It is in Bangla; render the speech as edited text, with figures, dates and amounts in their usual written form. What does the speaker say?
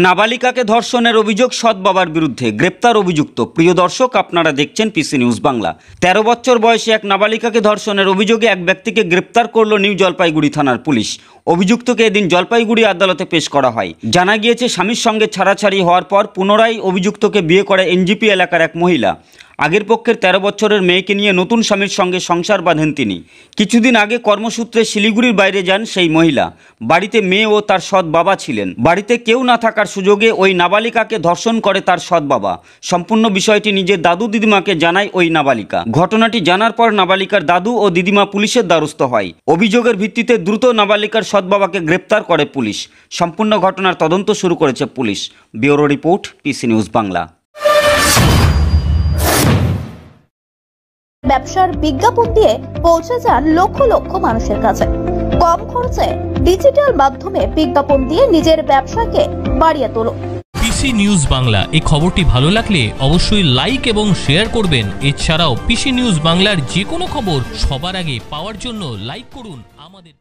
নাবালিকাকে ধর্ষণের অভিযোগ সৎ বাবার বিরুদ্ধে গ্রেপ্তার অভিযুক্ত। প্রিয় দর্শক, আপনারা দেখছেন পিসি নিউজ বাংলা। 13 বছর বয়সী এক নাবালিকাকে ধর্ষণের অভিযোগে এক ব্যক্তিকে গ্রেপ্তার করল নিউ জলপাইগুড়ি থানার পুলিশ। অভিযুক্তকে এদিন জলপাইগুড়ি আদালতে পেশ করা হয়। জানা গিয়েছে, স্বামীর সঙ্গে ছাড়াছাড়ি হওয়ার পর পুনরায় অভিযুক্তকে বিয়ে করে এনজিপি এলাকার এক মহিলা। আগের পক্ষের 13 বছরের মেয়েকে নিয়ে নতুন স্বামীর সঙ্গে সংসার বাঁধেন তিনি। কিছুদিন আগে কর্মসূত্রে শিলিগুড়ির বাইরে যান সেই মহিলা। বাড়িতে মেয়ে ও তার সৎ বাবা ছিলেন। বাড়িতে কেউ না থাকার সুযোগে ওই নাবালিকাকে ধর্ষণ করে তার সৎ বাবা। সম্পূর্ণ বিষয়টি নিজের দাদু দিদিমাকে জানায় ওই নাবালিকা। ঘটনাটি জানার পর নাবালিকার দাদু ও দিদিমা পুলিশের দ্বারস্থ হয়। অভিযোগের ভিত্তিতে দ্রুত নাবালিকার সৎ বাবাকে গ্রেপ্তার করে পুলিশ। সম্পূর্ণ ঘটনার তদন্ত শুরু করেছে police. Bureau report, PC news Bangla. ব্যবসার বিজ্ঞাপন দিয়ে পৌঁছে যান লক্ষ লক্ষ মানুষের কাছে। কম খরচে ডিজিটাল মাধ্যমে বিজ্ঞাপন দিয়ে নিজের ব্যবসাকে বাড়িয়ে তোলো। পিসি নিউজ বাংলা এই খবরটি ভালো লাগলে অবশ্যই লাইক এবং শেয়ার করবেন। এছাড়াও পিসি নিউজ বাংলার যে কোনো খবর সবার আগে পাওয়ার জন্য লাইক করুন আমাদের।